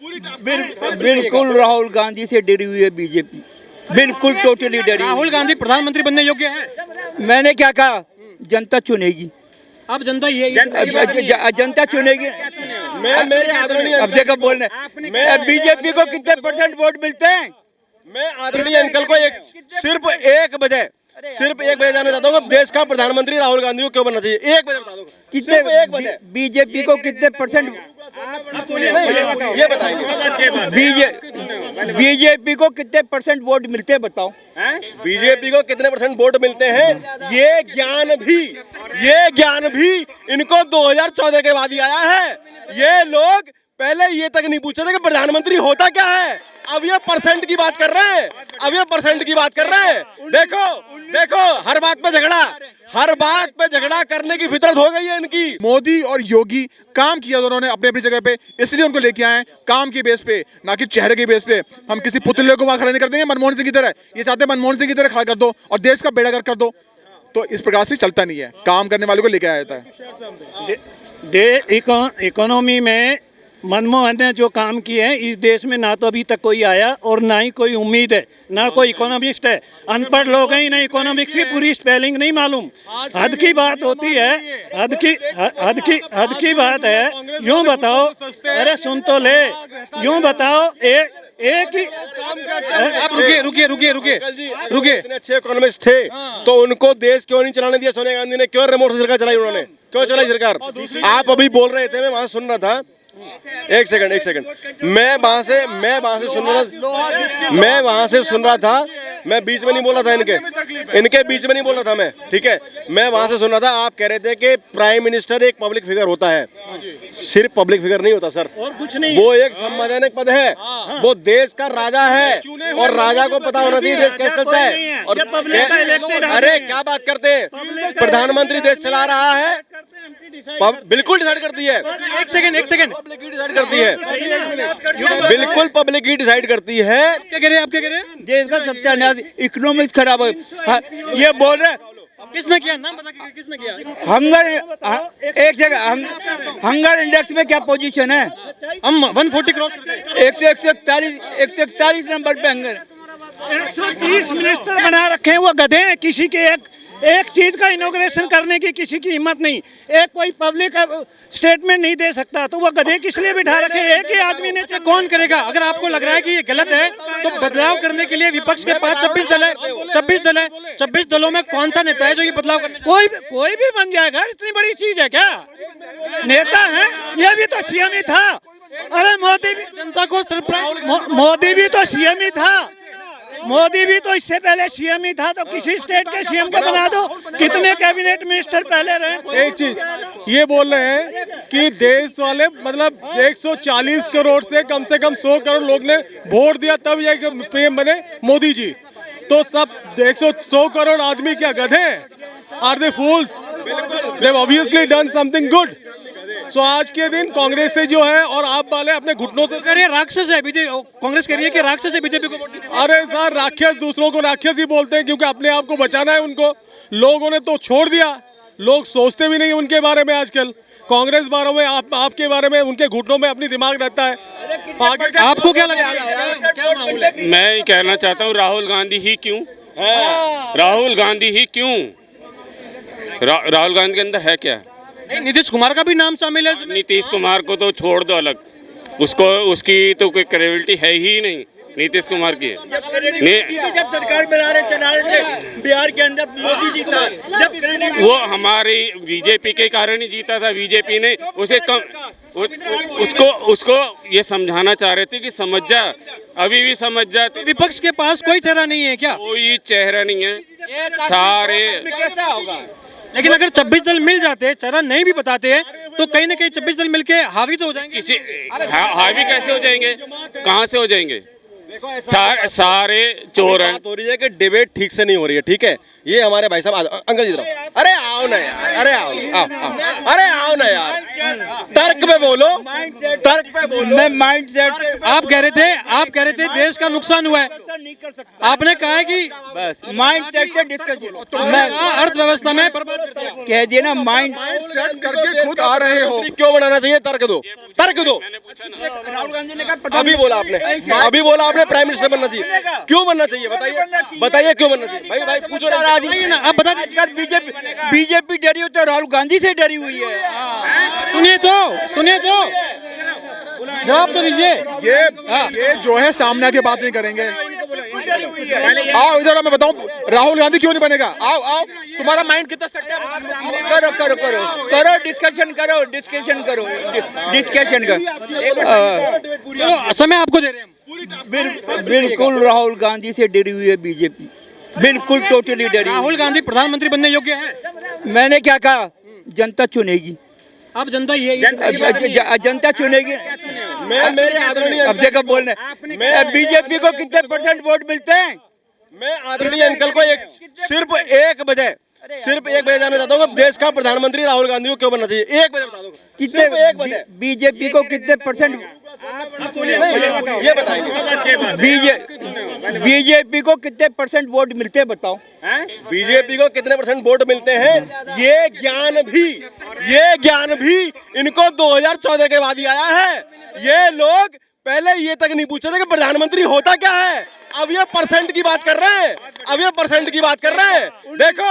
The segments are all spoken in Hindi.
बिल्कुल राहुल गांधी से डरी हुई है बीजेपी, बिल्कुल टोटली डरी। राहुल गांधी प्रधानमंत्री बनने योग्य है? मैंने क्या कहा, जनता चुनेगी। अब जनता ये जनता चुनेगी। मैं मेरे आदरणीय अब देखो बोलने बीजेपी को कितने % वोट मिलते हैं? मैं आदरणीय अंकल को सिर्फ एक बजे जाना चाहता हूँ, देश का प्रधानमंत्री राहुल गांधी को क्यों बनना चाहिए, 1 बजे बता दो। कितने बीजेपी को कितने % ये बताइए, बीजेपी को कितने % वोट मिलते हैं बताओ? बीजेपी को कितने % वोट मिलते हैं? ये ज्ञान भी इनको 2014 के बाद ही आया है। ये लोग पहले ये तक नहीं पूछते थे कि प्रधानमंत्री होता क्या है। अब ये % की बात कर रहे हैं, देखो हर बात पे झगड़ा करने की फितरत हो गई है इनकी। मोदी और योगी काम किया दोनों ने अपनी अपनी जगह पे, इसलिए उनको लेके आए हैं काम के बेस पे, ना कि चेहरे के बेस पे। हम किसी पुतले को वहां खड़ा नहीं कर देंगे मनमोहन सिंह की तरह। ये चाहते हैं मनमोहन सिंह की तरह खड़ा कर दो और देश का बेड़ा गर्क कर दो, तो इस प्रकार से चलता नहीं है। काम करने वालों को लेके आया जाता है। इकोनॉमी में मनमोहन ने जो काम किए हैं इस देश में ना तो अभी तक कोई आया और ना ही कोई उम्मीद है, ना कोई इकोनॉमिस्ट है। अनपढ़ लोग हैं, इन्हें इकोनॉमिक्स की पूरी स्पेलिंग नहीं मालूम। हद की बात होती है, हद की बात है। यूं बताओ, अरे सुन तो ले, यूं बताओ एक ही आप रुकिए। इतने अच्छे इकोनॉमिस्ट थे तो उनको देश क्यों नहीं चलाने दिया सोनिया गांधी ने? क्यों रिमोट से सरकार चलाई उन्होंने? क्यों चलाई सरकार? आप अभी बोल रहे थे, मैं वहां सुन रहा था। एक सेकंड, मैं वहां से सुन रहा था, मैं बीच में नहीं बोल रहा था, इनके बीच में नहीं बोल रहा था मैं, ठीक है। मैं वहां से सुन रहा था, आप कह रहे थे कि प्राइम मिनिस्टर एक पब्लिक फिगर होता है। सिर्फ पब्लिक फिगर नहीं होता सर, और कुछ नहीं, वो एक संवैधानिक पद है। वो देश का राजा है और राजा को पता होना चाहिए देश कैसे चलता है। और अरे क्या बात करते हैं, प्रधानमंत्री देश चला रहा है, बिल्कुल डिसाइड करती है। एक सेकंड पब्लिक ही डिसाइड करती है, बिल्कुल पब्लिक ही डिसाइड करती है। क्या कह रहे हैं? देश का सत्यानाश, इकोनॉमिक्स खराब है। ये बोल रहे किसने किया? नाम बता के किसने किया? हंगर इंडेक्स में क्या पोजीशन है? हम 140 क्रॉस करते हैं। 141 नंबर पे हंगर। 130 मिनिस्टर बना रखे हैं, वो गधे हैं। किसी के एक चीज का इनॉग्रेशन करने की किसी की हिम्मत नहीं, एक कोई पब्लिक स्टेटमेंट नहीं दे सकता, तो वो गधे किस लिए बिठा रखे? एक ही आदमी ने। कौन करेगा? अगर आपको लग रहा है कि ये गलत है तो बदलाव करने के लिए विपक्ष के पास 26 दल है। 26 दलों में कौन सा नेता है जो ये बदलाव करने? कोई भी बन जाएगा। इतनी बड़ी चीज है क्या? नेता है, ये भी तो सीएम ही था। अरे मोदी भी जनता को सरप्राइज, मोदी भी तो सीएम ही था। मोदी भी तो इससे पहले सीएम ही था, तो किसी स्टेट के सीएम को बना दो। कितने कैबिनेट मिनिस्टर पहले रहे? एक चीज ये बोल रहे हैं कि देश वाले मतलब 140 करोड़ से कम 100 करोड़ लोग ने वोट दिया तब ये पीएम बने मोदी जी। तो सब 100 करोड़ आदमी क्या गधे? Are they fools? They have obviously done something good. So आज के दिन कांग्रेस से जो है और आप वाले अपने घुटनों से करिए राक्षस है बीजेपी। कांग्रेस कह रही है कि राक्षस है बीजेपी को वोट देने। अरे सर, राक्षस दूसरों को राक्षस ही बोलते हैं क्योंकि अपने आप को बचाना है उनको। लोगों ने तो छोड़ दिया, लोग सोचते भी नहीं उनके बारे में। आजकल कांग्रेस बारे में, आपके बारे में, उनके घुटनों में अपनी दिमाग रहता है। आपको क्या लगता है, क्या माहौल है? मैं ये कहना चाहता हूँ राहुल गांधी ही क्यों? राहुल गांधी ही क्यों? राहुल गांधी के अंदर है क्या? नहीं, नीतीश कुमार का भी नाम शामिल है। नीतीश कुमार को तो छोड़ दो अलग, उसकी तो कोई क्रेडिबिलिटी है ही नहीं नीतीश कुमार की। जब सरकार बना रहे चला रहे थे बिहार के अंदर मोदी जी था, वो हमारी बीजेपी के कारण ही जीता था। बीजेपी ने उसे उसको ये समझाना चाह रहे थे कि समझ जा, अभी भी समझ जा। विपक्ष के पास कोई चेहरा नहीं है क्या? कोई चेहरा नहीं है, सारे। कैसा होगा? लेकिन अगर 26 दल मिल जाते, चेहरा नहीं भी बताते हैं, तो कहीं ना कहीं 26 दल मिलके हावी तो हो जाएंगे। हावी कैसे हो जाएंगे? कहाँ से हो जाएंगे? सारे चोर हैं। बात हो रही है कि डिबेट ठीक से नहीं हो रही है, ठीक है। ये हमारे भाई साहब अंकल जी, अरे आओ ना यार, अरे आओ ना यार, तर्क पे बोलो। मैं माइंड सेट। आप कह रहे थे देश का नुकसान हुआ है। नहीं कर सकता। आपने कहा है कि बस माइंड सेट से डिस्कशन मैं अर्थव्यवस्था में बर्बाद कर दिया। कह दिया ना, माइंड सेट करके खुद आ रहे हो, क्यों बनाना चाहिए? तर्क दो, तर्क दो। राहुल गांधी ने कहा अभी बोला आपने प्राइम मिनिस्टर बनना चाहिए, क्यों बनना चाहिए? बताइए क्यों बनना चाहिए? भाई पूछो ना, अब बता दीजिए। बीजेपी डरी हो तो राहुल गांधी से डरी हुई है। सुनिए तो जवाब तो दीजिए। ये जो है सामने के बात नहीं करेंगे। आओ इधर, मैं बताऊं राहुल गांधी क्यों नहीं बनेगा। आओ तुम्हारा माइंड कितना सेट है? करो डिस्कशन करो। चलो समय आपको दे रहे हैं। बिल्कुल राहुल गांधी से डरी हुई है बीजेपी, बिल्कुल टोटली डरी। राहुल गांधी प्रधानमंत्री बनने योग्य है? मैंने क्या कहा? जनता चुनेगी। अब जनता ये जनता चुनेगी। मेरे आदरणीय अब देखो बोलने, बीजेपी को कितने % वोट मिलते हैं? मैं आदरणीय अंकल को सिर्फ एक वजह जानना चाहता हूँ, देश का प्रधानमंत्री राहुल गांधी को क्यों बनना चाहिए? एक वजह बता दो, कितने बीजेपी को कितने % ये बताइए। बीजेपी को कितने % वोट मिलते हैं बताओ? बीजेपी को कितने % वोट मिलते हैं? ये ज्ञान भी इनको 2014 के बाद ही आया है। ये लोग पहले ये तक नहीं पूछे थे कि प्रधानमंत्री होता क्या है। अब ये % की बात कर रहे हैं। देखो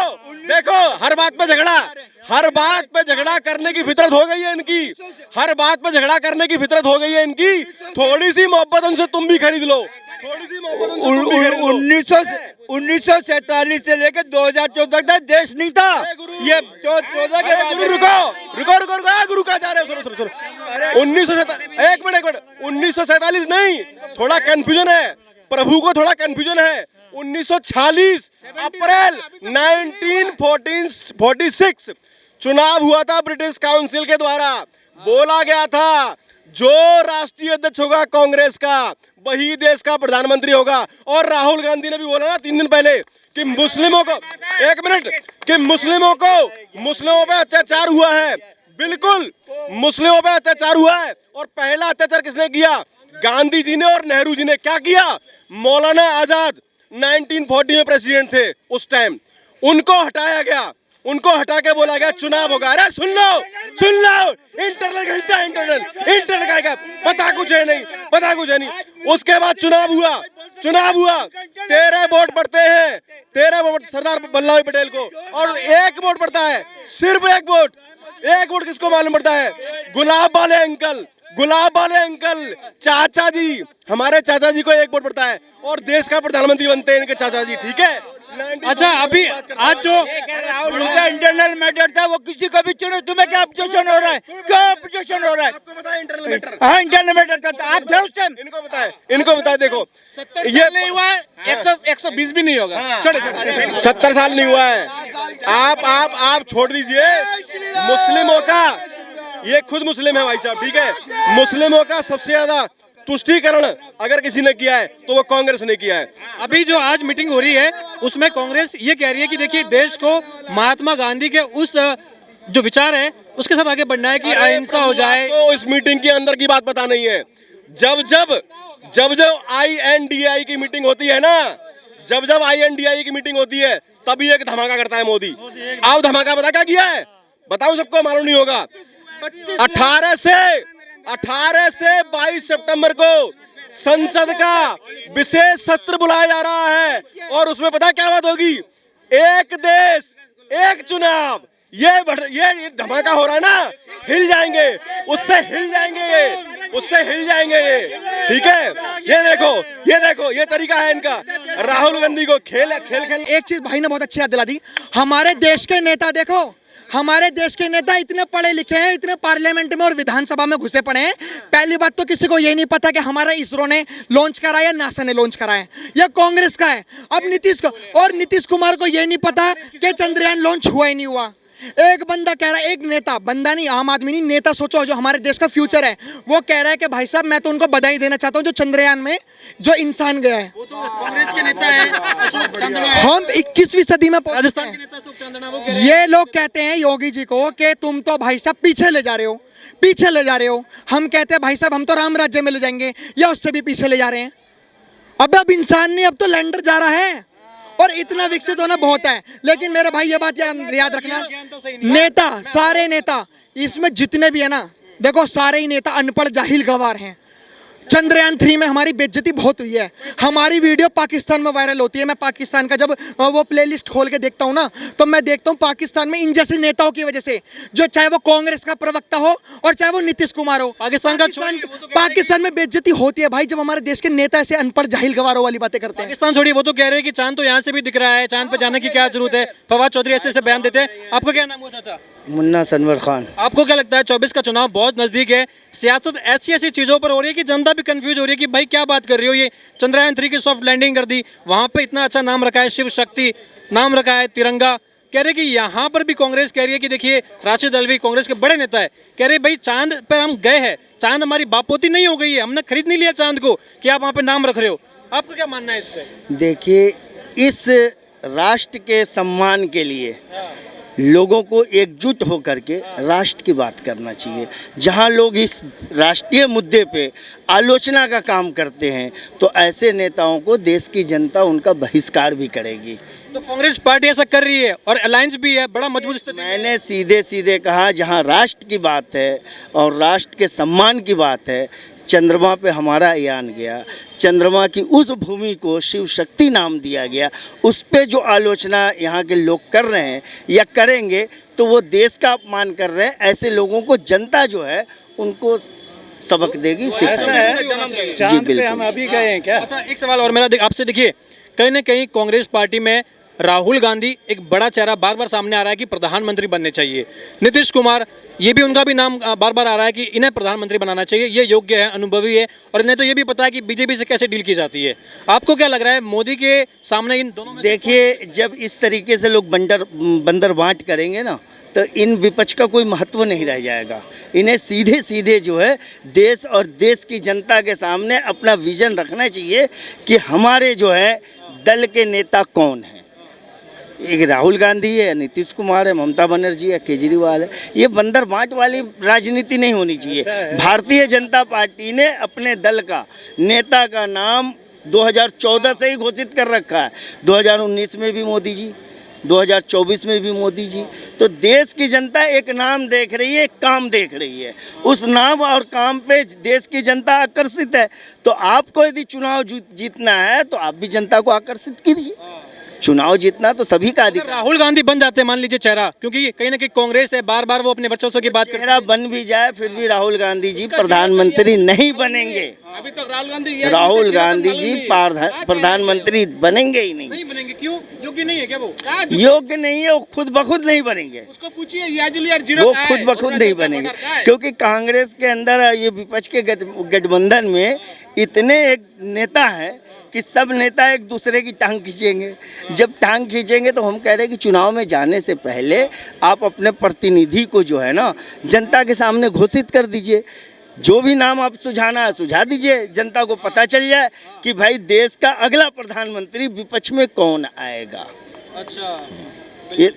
हर बात पे झगड़ा करने की फितरत हो गई है इनकी। थोड़ी सी मोहब्बत उनसे तुम भी खरीद लो। 1947 से लेकर 2014 तक देश नहीं था। ये 14 के बाद रुको गुरु कहाँ जा रहे हो? सुनो 1947 नहीं, थोड़ा कंफ्यूजन है, प्रभु को थोड़ा कंफ्यूजन है। 1946 अप्रैल 1946 चुनाव हुआ था ब्रिटिश काउंसिल के द्वारा। बोला गया था जो राष्ट्रीय अध्यक्ष होगा कांग्रेस का वही देश का प्रधानमंत्री होगा। और राहुल गांधी ने भी बोला ना 3 दिन पहले कि मुस्लिमों पे अत्याचार हुआ है। बिल्कुल मुस्लिमों पे अत्याचार हुआ है। और पहला अत्याचार किसने किया? गांधी जी ने और नेहरू जी ने। क्या किया? मौलाना आजाद 1940 में प्रेसिडेंट थे उस टाइम, उनको हटाया गया। उनको हटा के बोला गया चुनाव होगा। अरे सुन लो इंटरनल का पता कुछ है नहीं। उसके बाद चुनाव हुआ। 13 वोट पड़ते हैं, 13 वोट सरदार वल्लभ भाई पटेल को, और 1 वोट पड़ता है, सिर्फ 1 वोट किसको मालूम पड़ता है? गुलाब वाले अंकल चाचा जी, हमारे चाचा जी को 1 वोट पड़ता है और देश का प्रधानमंत्री बनते हैं इनके चाचा जी। ठीक है। अच्छा, अभी आज जो इंटरनल मैटर था वो किसी को भी चुनो। तुम्हें क्या ऑब्जेक्शन हो रहा है? आपको पता है इंटरनल मैटर? हाँ, इंटरनल मैटर था। आप थे उस टाइम? इनको बताए। देखो 70 साल नहीं हुआ है, 120 भी नहीं होगा। 70 साल नहीं हुआ है। आप छोड़ दीजिए मुस्लिमों का, ये खुद मुस्लिम है भाई साहब। ठीक है, मुस्लिमों का सबसे ज्यादा तुष्टीकरण अगर किसी ने किया है तो वो कांग्रेस ने किया है। अभी जो आज मीटिंग हो रही है उसमें कांग्रेस ये कह रही है कि देखिए देश को महात्मा गांधी के उस जो विचार है उसके साथ आगे बढ़ना है कि अहिंसा हो जाए। तो इस मीटिंग के अंदर की बात पता नहीं है। जब INDI की मीटिंग होती है ना, जब INDI की मीटिंग होती है तभी एक धमाका करता है मोदी। आप धमाका पता क्या किया है? बताओ, सबको मालूम नहीं होगा। 18 से 22 सितंबर को संसद का विशेष सत्र बुलाया जा रहा है और उसमें पता क्या बात होगी? एक देश एक चुनाव। ये धमाका हो रहा है ना, हिल जाएंगे, उससे हिल जाएंगे ये। ठीक है, ये देखो ये तरीका है इनका, राहुल गांधी को खेल। एक चीज भाई ने बहुत अच्छी याद दिला दी। हमारे देश के नेता देखो, हमारे देश के नेता इतने पढ़े लिखे हैं, इतने पार्लियामेंट में और विधानसभा में घुसे पड़े हैं। पहली बात तो किसी को ये नहीं पता कि हमारा इसरो ने लॉन्च करा या नासा ने लॉन्च करा है, यह कांग्रेस का है। अब नीतीश कुमार को ये नहीं पता कि चंद्रयान लॉन्च हुआ ही नहीं हुआ। एक बंदा कह रहा है, एक नेता, बंदा नहीं, आम आदमी नहीं, नेता सोचो जो हमारे देश का फ्यूचर है, वो कह रहा है कि भाई साहब मैं तो उनको बधाई देना चाहता हूँ जो चंद्रयान में जो इंसान गया है। वो तो कांग्रेस के नेता है अशोक चंद्रमा, हम 21वीं सदी में राजस्थान के नेता अशोक चंद्रमा, वो ये लोग कहते हैं योगी जी को कि तुम तो भाई साहब पीछे ले जा रहे हो। हम कहते हैं भाई साहब हम तो राम राज्य में ले जाएंगे, या उससे भी पीछे ले जा रहे हैं। अब इंसान नहीं, अब तो लैंडर जा रहा है और इतना विकसित होना बहुत है। लेकिन मेरे भाई ये बात याद रखना, नेता, सारे नेता इसमें जितने भी है ना, देखो सारे ही नेता अनपढ़ जाहिल गवार हैं। चंद्रयान 3 में हमारी बेइज्जती बहुत हुई है, हमारी वीडियो पाकिस्तान में वायरल होती है। मैं पाकिस्तान का जब वो प्लेलिस्ट खोल के देखता हूँ ना, तो मैं देखता हूँ पाकिस्तान में इन जैसे नेताओं की वजह से, जो चाहे वो कांग्रेस का प्रवक्ता हो और चाहे वो नीतीश कुमार हो, पाकिस्तान में बेइज्जती होती है भाई, जब हमारे देश के नेता ऐसे अनपढ़ जाहिल गवारों वाली बातें करते हैं। पाकिस्तान छोड़िए, वो तो कह रहे हैं कि चांद तो यहाँ से भी दिख रहा है, चांद पे जाने की क्या जरूरत है। फवाद चौधरी ऐसे बयान देते हैं। आपका क्या नाम हुआ चाचा? मुन्ना सनवर खान। आपको क्या लगता है 24 का चुनाव बहुत नजदीक है, सियासत ऐसी ऐसी चीजों पर हो रही है कि जनता भी कंफ्यूज हो रही है कि भाई क्या बात कर रही हो, ये चंद्रयान 3 की सॉफ्ट लैंडिंग कर दी, वहां पे इतना अच्छा नाम रखा है, शिव शक्ति नाम रखा है, तिरंगा, कह रहे कि यहाँ पर भी कांग्रेस कह रही है कि देखिए राशिद अल्वी कांग्रेस के बड़े नेता है, कह रहे भाई चांद पर हम गए हैं, चांद हमारी बापोती नहीं हो गई है, हमने खरीद नहीं लिया चांद को कि आप वहाँ पे नाम रख रहे हो। आपका क्या मानना है इस पर? देखिए, इस राष्ट्र के सम्मान के लिए लोगों को एकजुट होकर के राष्ट्र की बात करना चाहिए। जहां लोग इस राष्ट्रीय मुद्दे पे आलोचना का काम करते हैं, तो ऐसे नेताओं को देश की जनता उनका बहिष्कार भी करेगी। तो कांग्रेस पार्टी ऐसा कर रही है और अलायंस भी है, बड़ा मजबूत स्थिति। मैंने सीधे सीधे कहा, जहां राष्ट्र की बात है और राष्ट्र के सम्मान की बात है, चंद्रमा पे हमारा यान गया, चंद्रमा की उस भूमि को शिव शक्ति नाम दिया गया, उस पे जो आलोचना यहाँ के लोग कर रहे हैं या करेंगे, तो वो देश का अपमान कर रहे हैं। ऐसे लोगों को जनता जो है उनको सबक देगी, सिखाएगी। चांद पे हम अभी गए हैं क्या? अच्छा, एक सवाल और मेरा आपसे, देखिए कहीं ना कहीं कांग्रेस पार्टी में राहुल गांधी एक बड़ा चेहरा बार बार सामने आ रहा है कि प्रधानमंत्री बनने चाहिए, नीतीश कुमार, ये भी उनका भी नाम बार बार आ रहा है कि इन्हें प्रधानमंत्री बनाना चाहिए, ये योग्य है, अनुभवी है, और इन्हें तो ये भी पता है कि बीजेपी से कैसे डील की जाती है। आपको क्या लग रहा है मोदी के सामने इन दोनों में? देखिए, जब इस तरीके से लोग बंदर बांट करेंगे ना, तो इन विपक्ष का कोई महत्व नहीं रह जाएगा। इन्हें सीधे सीधे जो है देश और देश की जनता के सामने अपना विजन रखना चाहिए कि हमारे जो है दल के नेता कौन हैं। एक राहुल गांधी है, नीतीश कुमार है, ममता बनर्जी है, केजरीवाल है। ये बंदर बांट वाली राजनीति नहीं होनी चाहिए। भारतीय जनता पार्टी ने अपने दल का नेता का नाम 2014 से ही घोषित कर रखा है, 2019 में भी मोदी जी, 2024 में भी मोदी जी। तो देश की जनता एक नाम देख रही है, एक काम देख रही है, उस नाम और काम पे देश की जनता आकर्षित है। तो आपको यदि चुनाव जीतना है तो आप भी जनता को आकर्षित कीजिए। चुनाव जीतना तो सभी का अधिकार। राहुल गांधी बन जाते हैं मान लीजिए चेहरा, क्योंकि कहीं ना कहीं कांग्रेस है, बार बार वो अपने वर्चस्व की बात करते हैं, चेहरा बन भी जाए फिर भी राहुल गांधी जी प्रधानमंत्री नहीं बनेंगे। अभी तक राहुल गांधी जी प्रधानमंत्री बनेंगे ही नहीं। नहीं बनेंगे, क्यों? योग्य नहीं है क्या वो? योग्य नहीं है, वो खुद ब खुद नहीं बनेंगे, उसको पूछिए, वो खुद ब खुद नहीं बनेंगे। क्योंकि कांग्रेस के अंदर ये विपक्ष के गठबंधन में इतने एक नेता है कि सब नेता एक दूसरे की टांग खींचेंगे। जब टांग खींचेंगे तो हम कह रहे हैं कि चुनाव में जाने से पहले आप अपने प्रतिनिधि को जो है ना जनता के सामने घोषित कर दीजिए। जो भी नाम आप सुझाना है सुझा दीजिए, जनता को पता चल जाए कि भाई देश का अगला प्रधानमंत्री विपक्ष में कौन आएगा। अच्छा, ये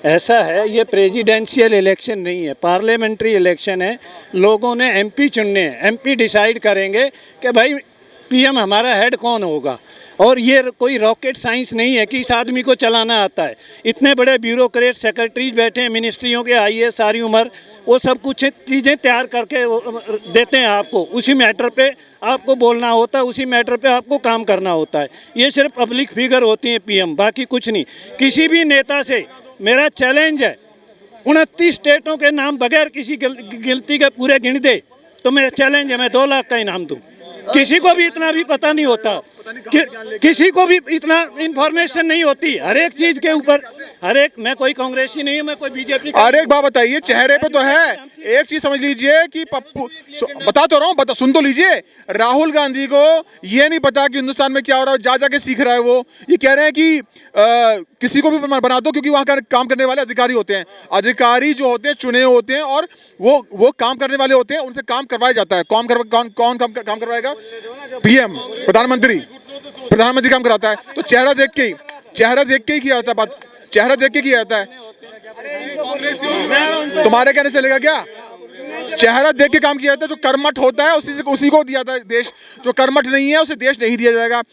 ऐसा है, ये प्रेसिडेंशियल इलेक्शन नहीं है, पार्लियामेंट्री इलेक्शन है। लोगों ने एमपी चुनने हैं, एमपी डिसाइड करेंगे कि भाई पीएम हमारा हेड कौन होगा। और ये कोई रॉकेट साइंस नहीं है कि इस आदमी को चलाना आता है। इतने बड़े ब्यूरोक्रेट सेक्रेटरीज बैठे हैं मिनिस्ट्रियों के, आईएएस सारी उम्र, वो सब कुछ चीज़ें तैयार करके देते हैं आपको। उसी मैटर पे आपको बोलना होता है, उसी मैटर पे आपको काम करना होता है। ये सिर्फ पब्लिक फिगर होती हैं पीएम, बाकी कुछ नहीं। किसी भी नेता से मेरा चैलेंज है, 29 स्टेटों के नाम बगैर किसी गिनती के पूरे गिन दे तो मेरा चैलेंज है, मैं 2 लाख का इनाम दूँ। किसी को भी इतना भी पता नहीं होता, किसी को भी इतना इंफॉर्मेशन नहीं होती हर एक चीज के ऊपर। हर एक, मैं कोई कांग्रेसी नहीं हूँ, मैं कोई बीजेपी। और एक बात बताइए, चेहरे पे तो है, एक चीज समझ लीजिए कि पप्पू, बता तो रहा हूँ, सुन तो लीजिए। राहुल गांधी को ये नहीं पता कि हिंदुस्तान में क्या हो रहा है, जा जाके सीख रहा है वो। ये कह रहे हैं कि किसी को भी बना दो, क्योंकि वहाँ काम करने वाले अधिकारी होते हैं। अधिकारी जो होते हैं चुने होते हैं और वो काम करने वाले होते हैं, उनसे काम करवाया जाता है। कौन काम करवाएगा? पीएम, प्रधानमंत्री काम कराता है। तो चेहरा देख के ही किया जाता है बात, चेहरा देख के किया जाता है। तुम्हारे कहने से चलेगा क्या? चेहरा देख के काम किया जाता है। जो कर्मठ होता है उसी को दिया जाता है देश, जो कर्मठ नहीं है उसे देश नहीं दिया जाएगा।